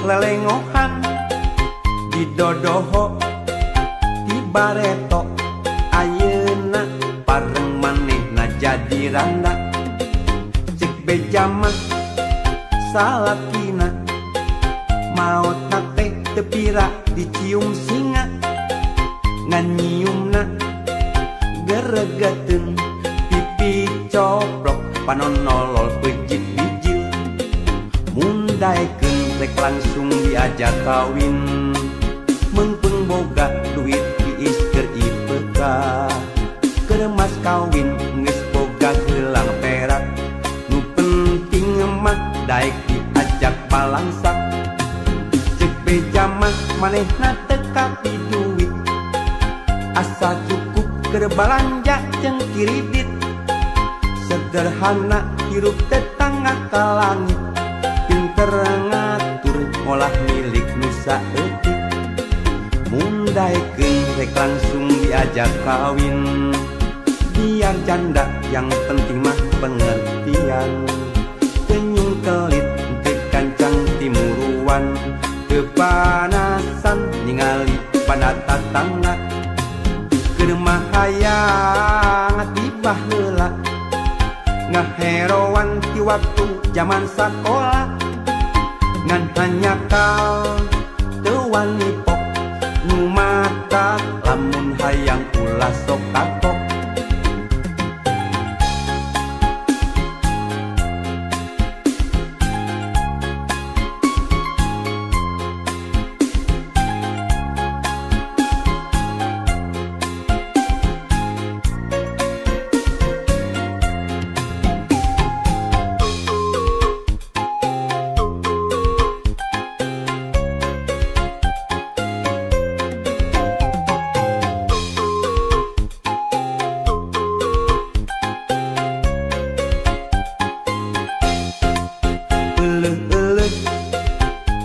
lelengohan di dodoho di bareto ayeuna pareng manehna jadi randa cek beja mah salakina maotna teh teu pira dicium singa ngan nyiumna geregeteun pipi coplok panonolol pejit bijil mundaekeun rek langsung diajak kawin mengpeng boga duit diis keur ipeka keur mas kawin geus boga gelang perak nu penting mah daek diajak balangsak cek beja mah manehna teu kapi duit asa cukup keur balanja jeung kiridit sederhana hirup tetangga ka langit pinter ngatur ngolah milik nu saeutik mundaekeun rek langsung diajak kawin biar janda yang penting mah pengertian tenyung kelit teu kancang timuruan teu panasan ningali pada tatangga keur mah hayang tibah heula ngaheroan ti waktu zaman sakola ngan hanya kal teu wani pok nu mata lamun hayang ulah sok kapok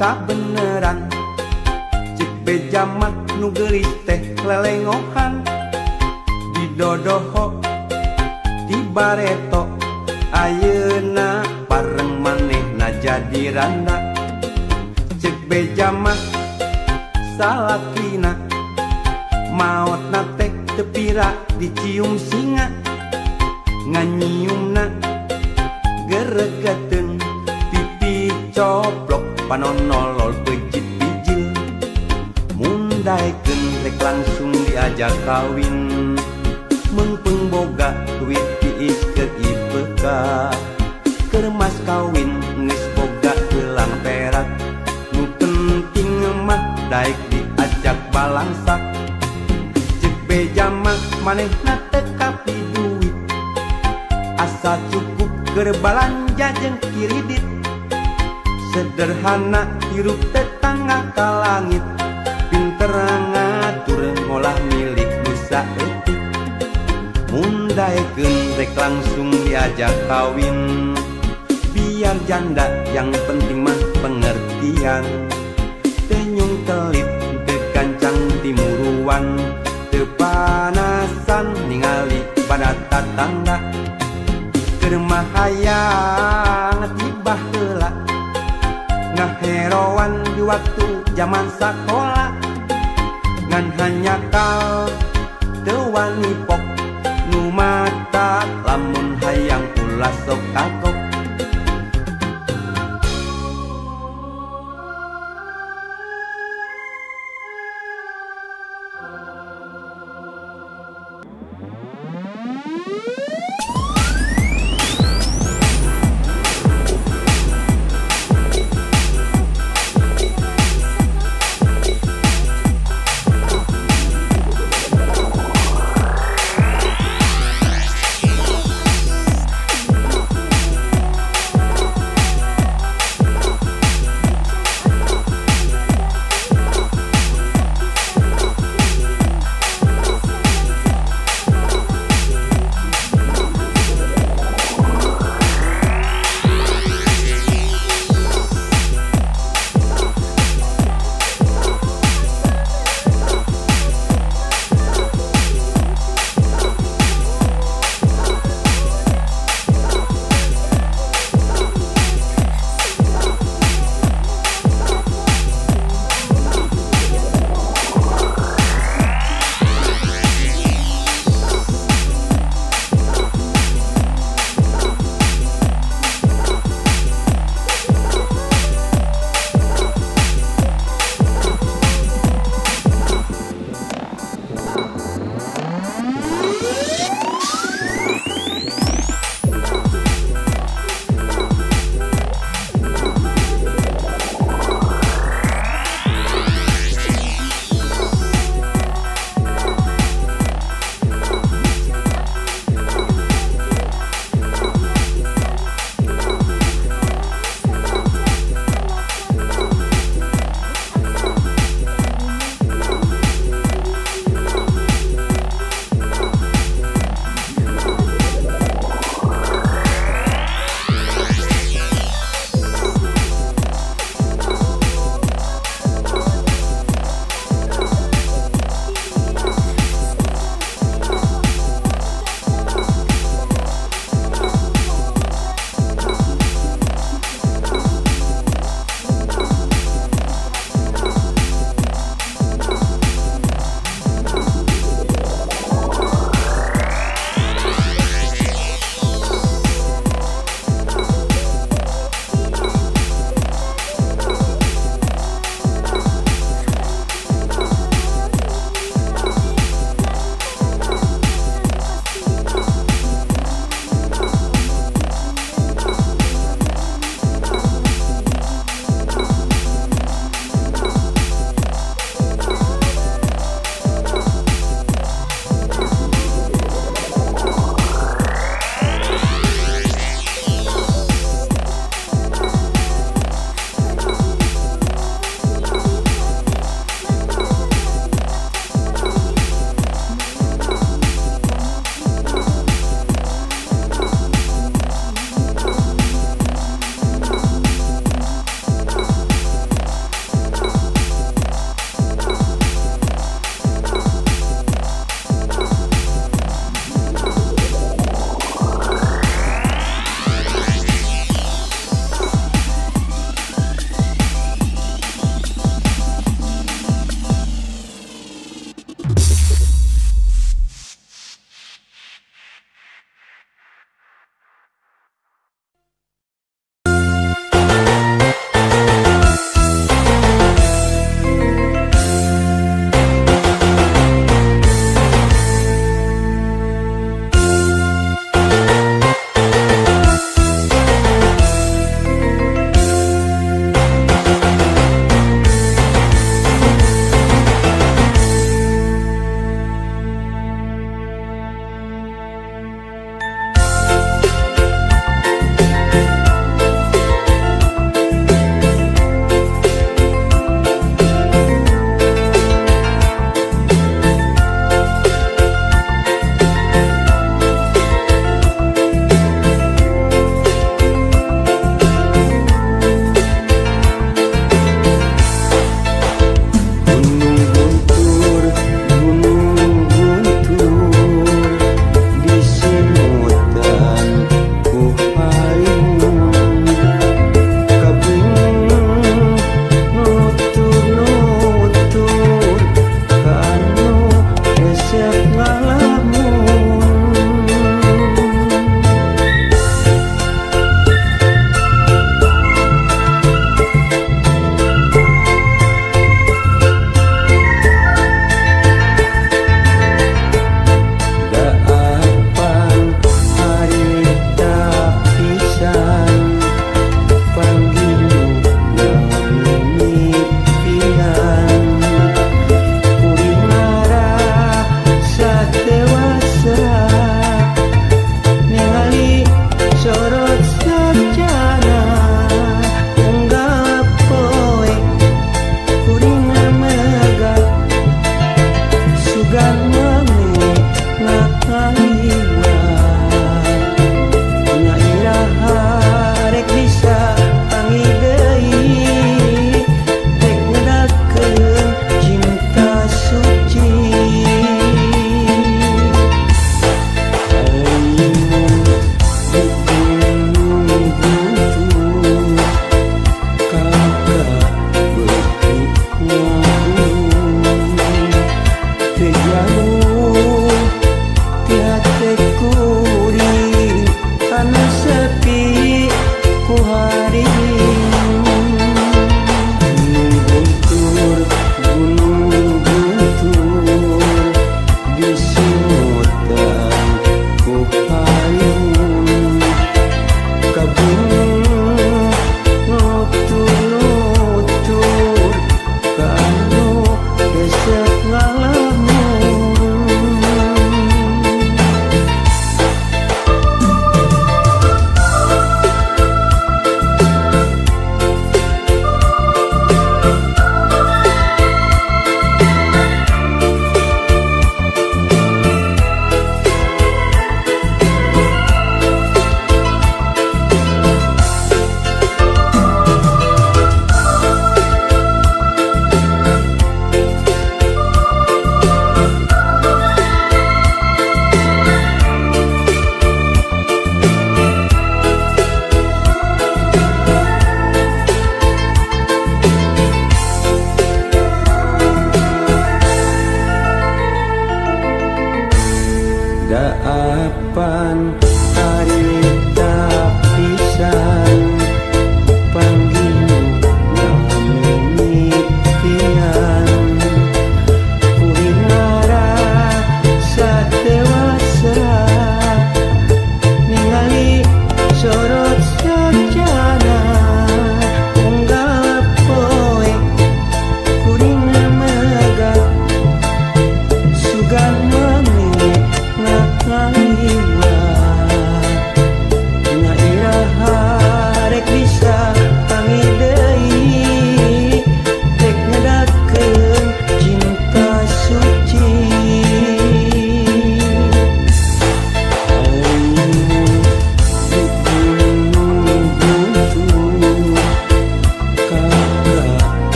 kabeneran cek beja mah nu geulis teh lelengohan di dodoho di bareto ayeuna pareng manehna jadi randa cek beja mah salakina maotna teh teu pira dicium singa nganyiumna geregeteun pipi coplok panonolol pejit bijil mundaekeun rek langsung diajak kawin mengpeng boga duit diis keur ipeka keur mas kawin geus boga gelang perak nu penting mah daek diajak balangsak cek beja mah manehna teu kapi duit asa cukup keur balanja jeung kiridit sederhana hirup tetangga ka langit pinter ngatur ngolah milik nu saeutik mundaekeun rek langsung diajak kawin biar janda yang penting mah pengertian tenyung kelit teu kancang timuruan teu panasan ningali pada tatangga keur mah hayang tibah heula ngaheroan di waktu zaman sakola ngan hanya kal teu wani pok nu mata lamun hayang ulah sok kakok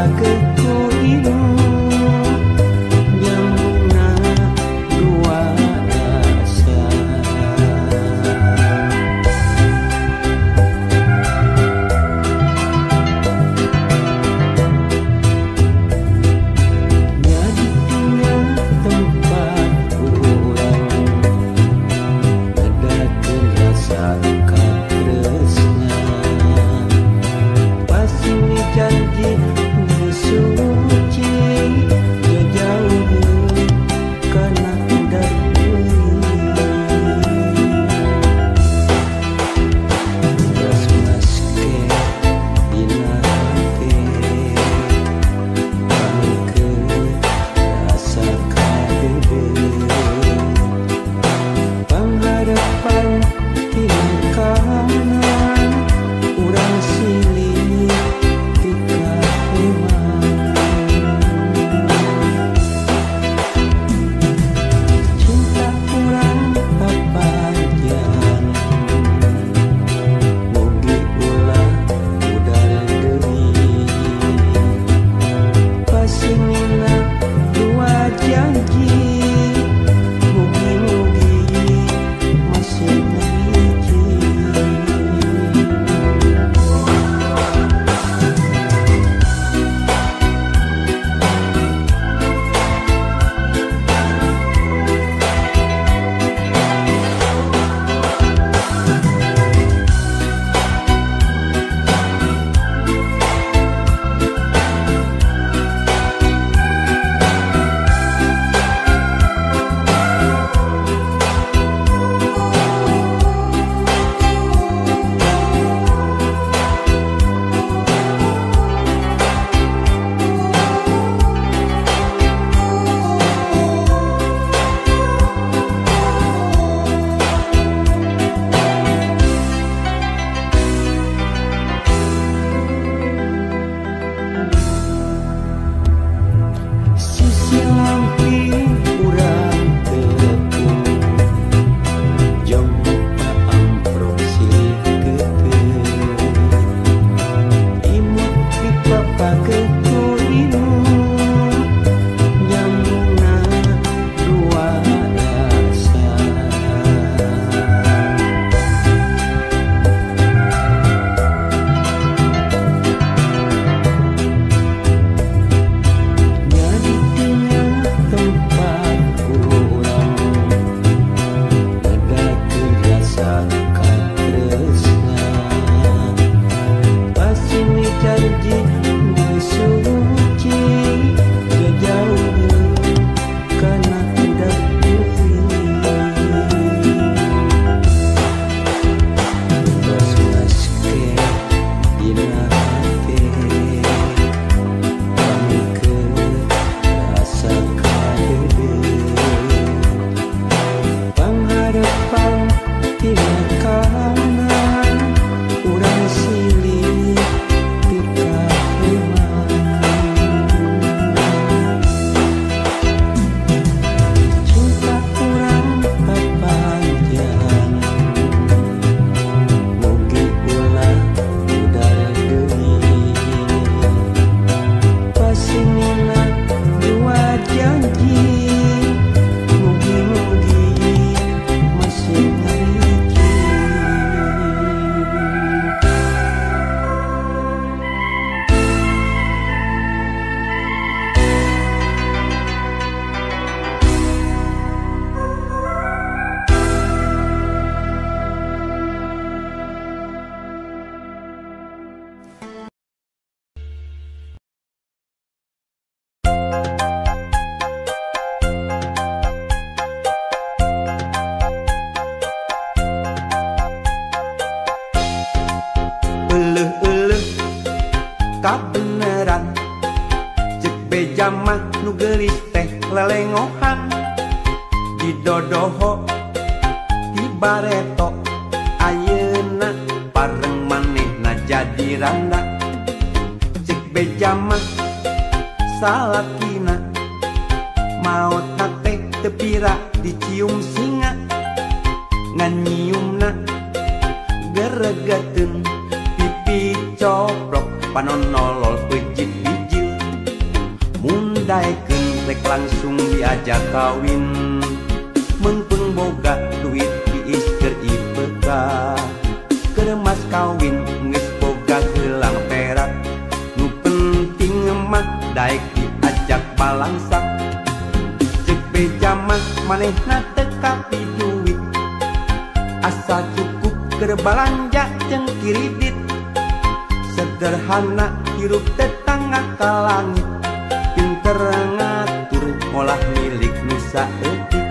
pageku nyambungna dua rasa jadi punya tempat urang ada terasa katresna pasti janji suci jauh karena dari beras maske dinate ke rasa kadebe pengharapan tindakan urang silih kabeneran cek beja mah nu geulis teh lelengohan di dodoho di bareto ayeuna pareng manehna jadi randa cek beja mah salakina maot teh tepira dicium singa nganyiumna geregeteun pipi coprok panonolol pejit bijil mundaikeun rek langsung diajak kawin mengpeng boga duit tiis keur IPK keur mas kawin geus boga gelang perak nu penting mah daek diajak balangsak cek beja mah manehna teu kapi duit asa cukup keur balanja jeung kiridit sederhana hirup tetangga ka langit pinter ngatur ngolah milik nu saeutik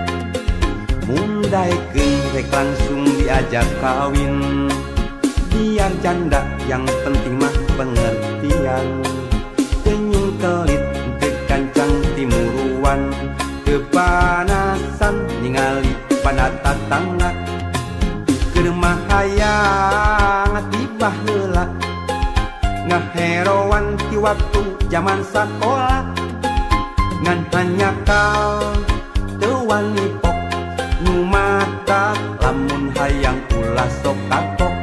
mundaikeun rek langsung diajak kawin biar janda yang penting mah pengertian teu nyengkelit teu kancang timuruan teu panasan ningali pada tatangga keur mah hayang tibah heula ngaheroan ti waktu zaman sakola ngan hanya kau teu wani pok nu mata lamun hayang ulah sok kapok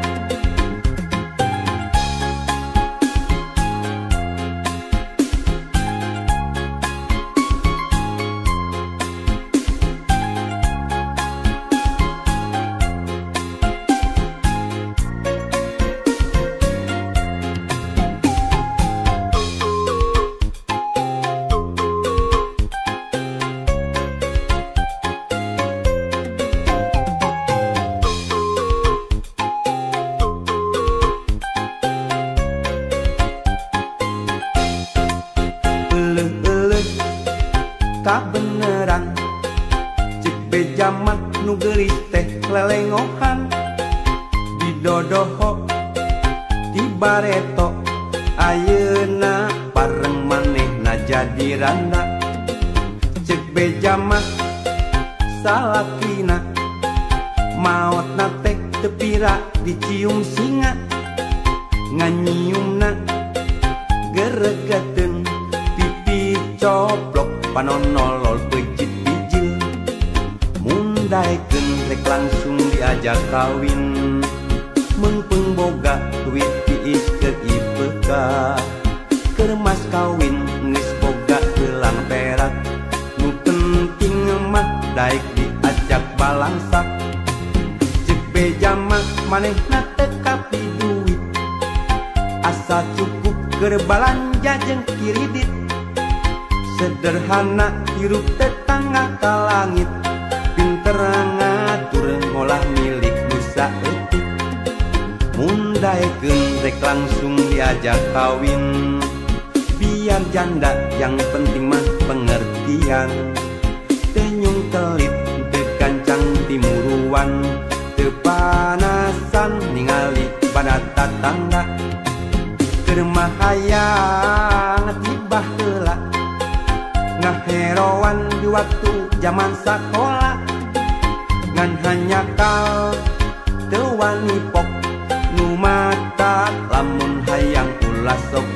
kabeneran cek beja mah nu geulis teh lelengohan didodoho di bareto ayeuna pareng manehna jadi randa cek beja mah salakina maotna teh teu pira dicium singa nganyiumna geregeteun pipi coplok panonolol becit bijil mundaikeun rek langsung diajak kawin mengpeng boga duit tiis keur IPK keur mas kawin geus boga gelang perak nu penting mah daek diajak balangsak cek beja mah manehna teu kapi duit asa cukup keur balanja jeung kiridit sederhana hirup tetangga ka langit pinter ngatur ngolah milik nu saeutik mundaikeun rek langsung diajak kawin biar janda yang penting mah pengertian teu nyungkelit teu kancang timuruan teu panasan ningali pada tatangga keur mah hayang tibah heula ngaheroan di waktu zaman sakola ngan hanya kau teu wani pok nu mata lamun hayang ulah sok